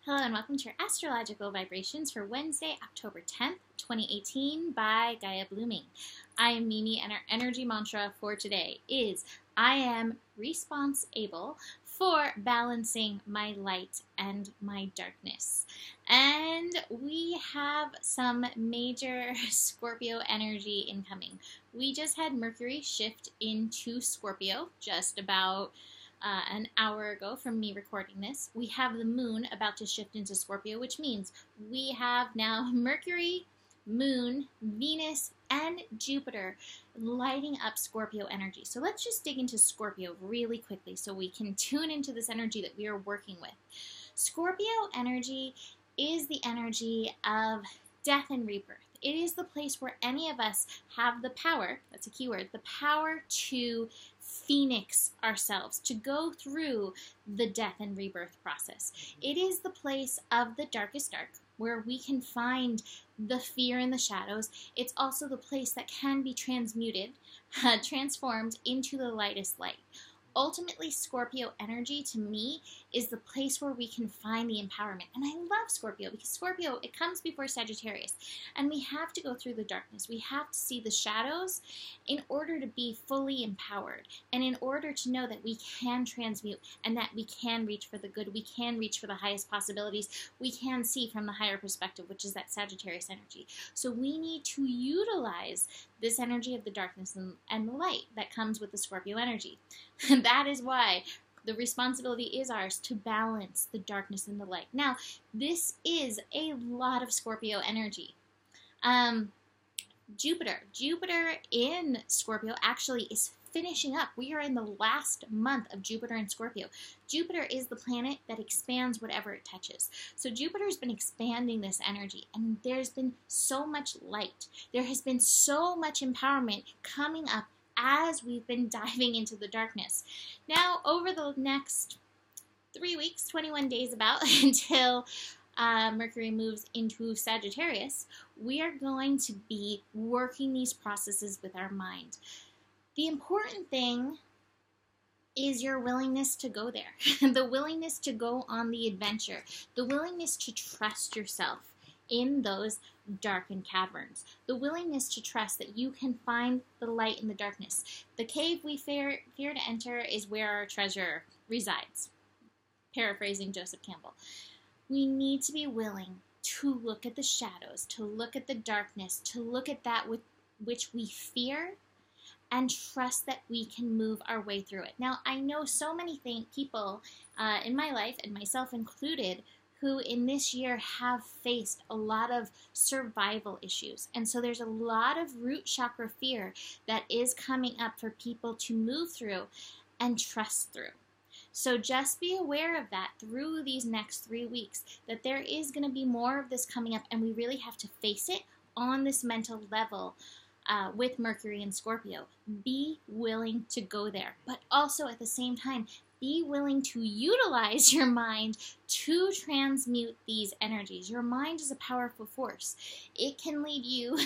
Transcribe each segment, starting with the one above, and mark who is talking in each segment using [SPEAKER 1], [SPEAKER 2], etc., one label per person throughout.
[SPEAKER 1] Hello and welcome to your astrological vibrations for Wednesday, October 10th, 2018 by Gaia Blooming. I am Mimi and our energy mantra for today is I am responsible for balancing my light and my darkness. And we have some major Scorpio energy incoming. We just had Mercury shift into Scorpio just about an hour ago from me recording this. We have the moon about to shift into Scorpio, which means we have now Mercury, Moon, Venus, and Jupiter lighting up Scorpio energy. So let's just dig into Scorpio really quickly so we can tune into this energy that we are working with. Scorpio energy is the energy of death and rebirth. It is the place where any of us have the power, that's a key word, the power to phoenix ourselves, to go through the death and rebirth process. It is the place of the darkest dark, where we can find the fear in the shadows. It's also the place that can be transformed into the lightest light. Ultimately, Scorpio energy, to me, is the place where we can find the empowerment. And I love Scorpio because Scorpio, it comes before Sagittarius. And we have to go through the darkness. We have to see the shadows in order to be fully empowered. And in order to know that we can transmute and that we can reach for the good. We can reach for the highest possibilities. We can see from the higher perspective, which is that Sagittarius energy. So we need to utilize this energy of the darkness and the light that comes with the Scorpio energy. That is why the responsibility is ours to balance the darkness and the light. Now, this is a lot of Scorpio energy. Jupiter in Scorpio actually is finishing up. We are in the last month of Jupiter in Scorpio. Jupiter is the planet that expands whatever it touches. So Jupiter's been expanding this energy, and there's been so much light. There has been so much empowerment coming up as we've been diving into the darkness. Now, over the next 3 weeks, 21 days about, until Mercury moves into Sagittarius, we are going to be working these processes with our mind. The important thing is your willingness to go there, the willingness to go on the adventure, the willingness to trust yourself in those darkened caverns, the willingness to trust that you can find the light in the darkness. The cave we fear to enter is where our treasure resides. Paraphrasing Joseph Campbell. We need to be willing to look at the shadows, to look at the darkness, to look at that with which we fear, and trust that we can move our way through it. Now, I know so many people in my life, and myself included, who in this year have faced a lot of survival issues. And so there's a lot of root chakra fear that is coming up for people to move through and trust through. So just be aware of that through these next 3 weeks, that there is going to be more of this coming up, and we really have to face it on this mental level. With Mercury and Scorpio. Be willing to go there, but also at the same time, be willing to utilize your mind to transmute these energies. Your mind is a powerful force. It can lead you,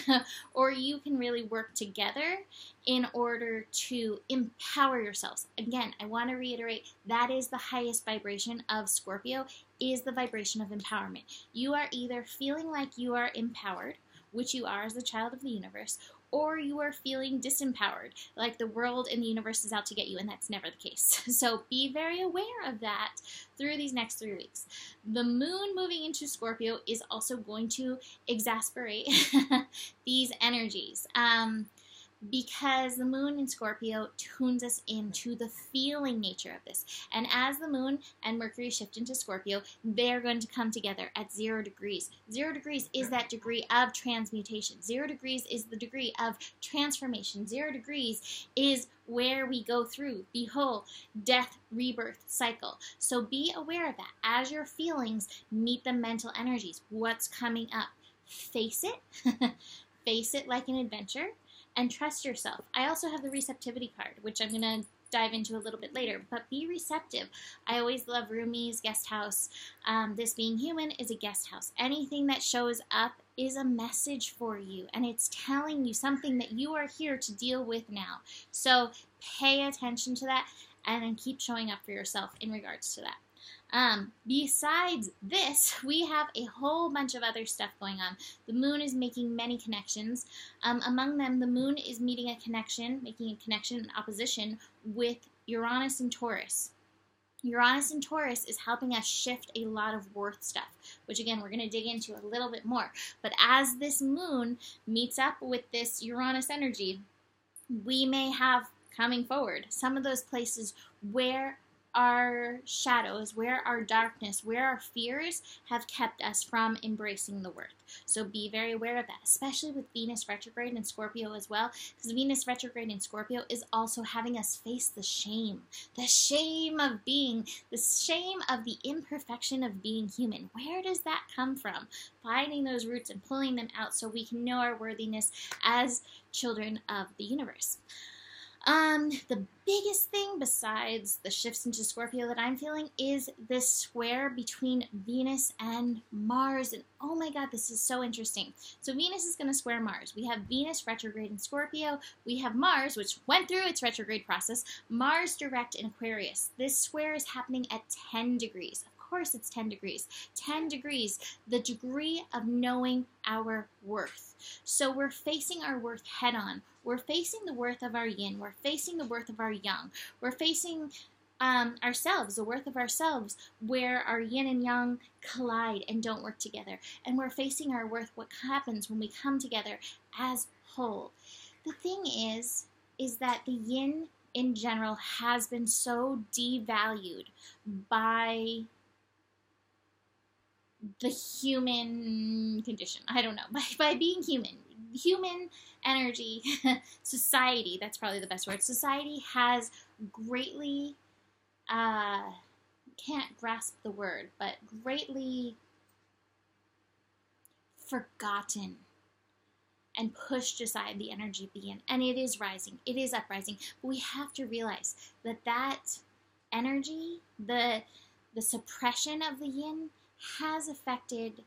[SPEAKER 1] or you can really work together in order to empower yourselves. Again, I want to reiterate, that is the highest vibration of Scorpio, is the vibration of empowerment. You are either feeling like you are empowered, which you are as a child of the universe, or you are feeling disempowered, like the world and the universe is out to get you, and that's never the case. So be very aware of that through these next 3 weeks. The moon moving into Scorpio is also going to exasperate these energies. Because the moon in Scorpio tunes us into the feeling nature of this. And as the moon and Mercury shift into Scorpio, they're going to come together at 0 degrees. 0 degrees is that degree of transmutation. 0 degrees is the degree of transformation. 0 degrees is where we go through the whole death rebirth cycle. So be aware of that. As your feelings meet the mental energies, what's coming up? Face it. Face it like an adventure. And trust yourself. I also have the receptivity card, which I'm going to dive into a little bit later, but be receptive. I always love roomies, guest house. This being human is a guest house. Anything that shows up is a message for you, and it's telling you something that you are here to deal with now. So pay attention to that and then keep showing up for yourself in regards to that. Besides this, we have a whole bunch of other stuff going on. The moon is making many connections. Among them, the moon is making a connection, in opposition with Uranus and Taurus. Uranus and Taurus is helping us shift a lot of worth stuff, which again, we're going to dig into a little bit more. But as this moon meets up with this Uranus energy, we may have coming forward some of those places where our shadows, where our darkness, where our fears have kept us from embracing the worth. So be very aware of that, especially with Venus retrograde in Scorpio as well, because Venus retrograde in Scorpio is also having us face the shame of being, the shame of the imperfection of being human. Where does that come from? Finding those roots and pulling them out so we can know our worthiness as children of the universe. The biggest thing besides the shifts into Scorpio that I'm feeling is this square between Venus and Mars. And oh my God, this is so interesting. So Venus is going to square Mars. We have Venus retrograde in Scorpio. We have Mars, which went through its retrograde process. Mars direct in Aquarius. This square is happening at 10 degrees. Of course it's 10 degrees. 10 degrees, the degree of knowing our worth. So we're facing our worth head on. We're facing the worth of our yin. We're facing the worth of our yang. We're facing ourselves, the worth of ourselves, where our yin and yang collide and don't work together. And we're facing our worth, what happens when we come together as whole. The thing is that the yin in general has been so devalued by the human condition. I don't know, by being human. Human energy, society, that's probably the best word. Society has greatly, can't grasp the word, but greatly forgotten and pushed aside the energy of the yin. And it is rising. It is uprising. But we have to realize that energy, the suppression of the yin, has affected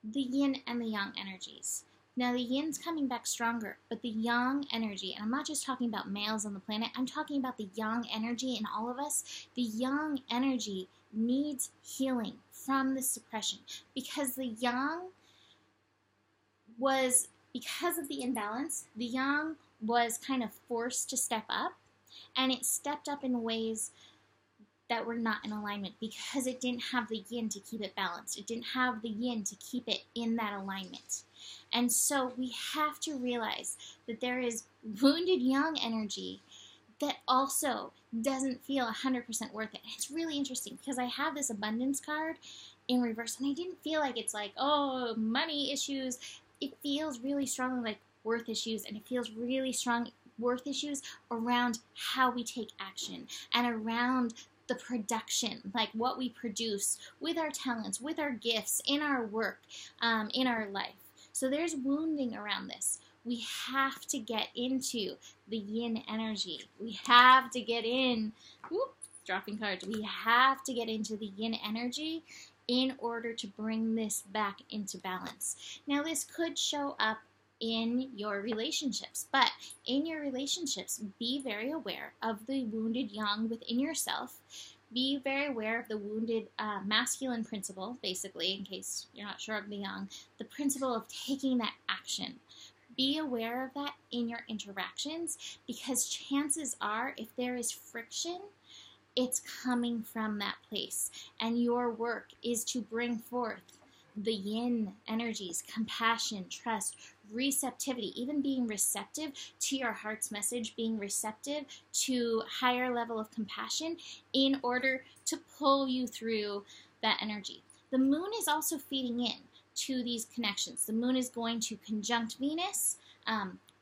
[SPEAKER 1] the yin and the yang energies. Now the yin's coming back stronger, but the yang energy, and I'm not just talking about males on the planet, I'm talking about the yang energy in all of us. The yang energy needs healing from this suppression because the yang was, because of the imbalance, the yang was kind of forced to step up, and it stepped up in ways that were not in alignment because it didn't have the yin to keep it balanced. It didn't have the yin to keep it in that alignment. And so we have to realize that there is wounded yang energy that also doesn't feel 100% worth it. And it's really interesting because I have this abundance card in reverse and I didn't feel like it's like, oh, money issues. It feels really strongly like worth issues, and it feels really strong worth issues around how we take action and around the production, like what we produce with our talents, with our gifts, in our work, in our life. So there's wounding around this. We have to get into the yin energy. We have to get in, dropping cards. We have to get into the yin energy in order to bring this back into balance. Now this could show up in your relationships, but in your relationships, be very aware of the wounded yang within yourself. Be very aware of the wounded masculine principle, basically, in case you're not sure of the yang, the principle of taking that action. Be aware of that in your interactions, because chances are, if there is friction, it's coming from that place, and your work is to bring forth the yin energies, compassion, trust, receptivity, even being receptive to your heart's message, being receptive to higher level of compassion in order to pull you through that energy. The moon is also feeding in to these connections. The moon is going to conjunct Venus,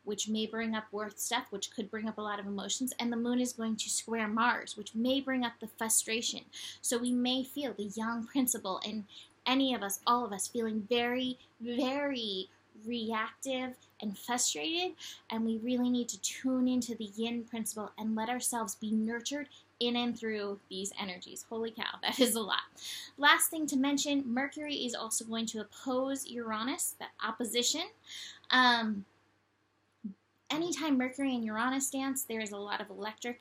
[SPEAKER 1] which may bring up worth stuff, which could bring up a lot of emotions, and the moon is going to square Mars, which may bring up the frustration. So we may feel the yang principle in any of us, all of us, feeling very, very reactive and frustrated, and we really need to tune into the yin principle and let ourselves be nurtured in and through these energies. Holy cow, that is a lot. Last thing to mention, Mercury is also going to oppose Uranus, that opposition. Anytime Mercury and Uranus dance, there is a lot of electric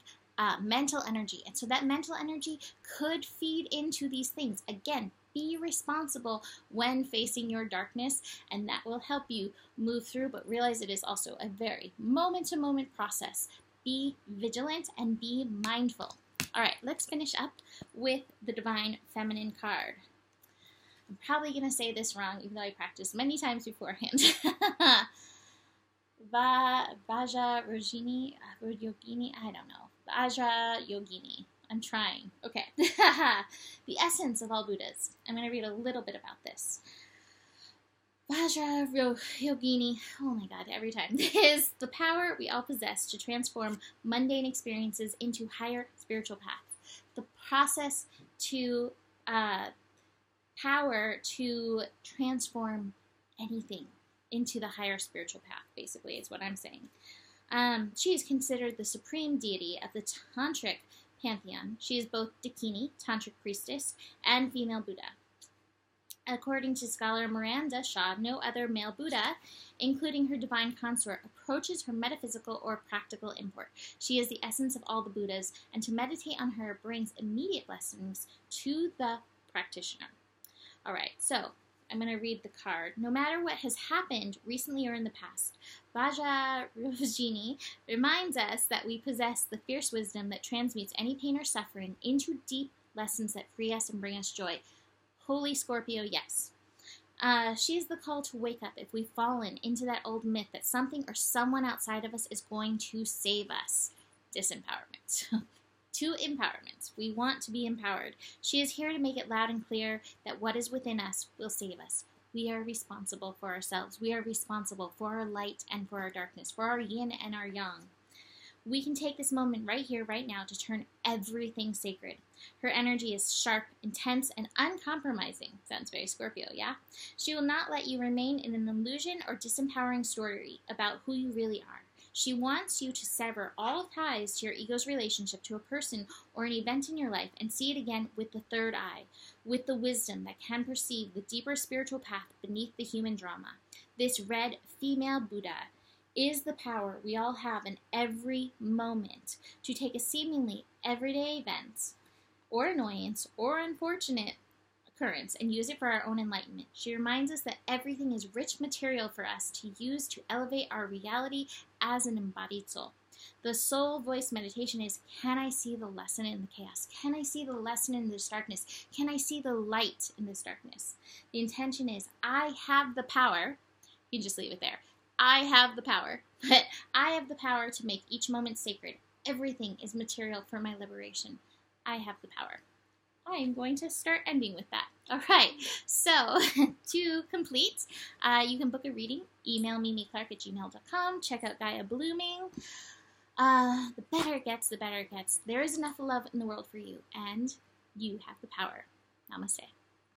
[SPEAKER 1] mental energy. And so that mental energy could feed into these things. Again, be responsible when facing your darkness, and that will help you move through, but realize it is also a very moment-to-moment process. Be vigilant and be mindful. All right, let's finish up with the Divine Feminine card. I'm probably going to say this wrong, even though I practiced many times beforehand. Vajra Yogini, I don't know. Vajra Yogini. I'm trying. Okay. The essence of all Buddhas. I'm going to read a little bit about this. Vajra Yogini, oh my god, every time, is the power we all possess to transform mundane experiences into higher spiritual paths. The process to power to transform anything into the higher spiritual path, basically, is what I'm saying. She is considered the supreme deity of the Tantric pantheon. She is both Dakini, Tantric priestess, and female Buddha. According to scholar Miranda Shaw, no other male Buddha, including her divine consort, approaches her metaphysical or practical import. She is the essence of all the Buddhas, and to meditate on her brings immediate blessings to the practitioner. All right, so I'm going to read the card. No matter what has happened recently or in the past, Vajra Yogini reminds us that we possess the fierce wisdom that transmutes any pain or suffering into deep lessons that free us and bring us joy. Holy Scorpio, yes. She is the call to wake up if we've fallen into that old myth that something or someone outside of us is going to save us. Disempowerment. To empowerment. We want to be empowered. She is here to make it loud and clear that what is within us will save us. We are responsible for ourselves. We are responsible for our light and for our darkness, for our yin and our yang. We can take this moment right here, right now, to turn everything sacred. Her energy is sharp, intense, and uncompromising. Sounds very Scorpio, yeah? She will not let you remain in an illusion or disempowering story about who you really are. She wants you to sever all ties to your ego's relationship to a person or an event in your life and see it again with the third eye, with the wisdom that can perceive the deeper spiritual path beneath the human drama. This red female Buddha is the power we all have in every moment to take a seemingly everyday event or annoyance or unfortunate occurrence and use it for our own enlightenment. She reminds us that everything is rich material for us to use to elevate our reality as an embodied soul. The soul voice meditation is, can I see the lesson in the chaos? Can I see the lesson in this darkness? Can I see the light in this darkness? The intention is, I have the power. You can just leave it there. I have the power, but I have the power to make each moment sacred. Everything is material for my liberation. I have the power. I'm going to start ending with that. All right, so to complete, you can book a reading. Email mimiclark@gmail.com. Check out Gaia Blooming. The better it gets, the better it gets. There is enough love in the world for you, and you have the power. Namaste.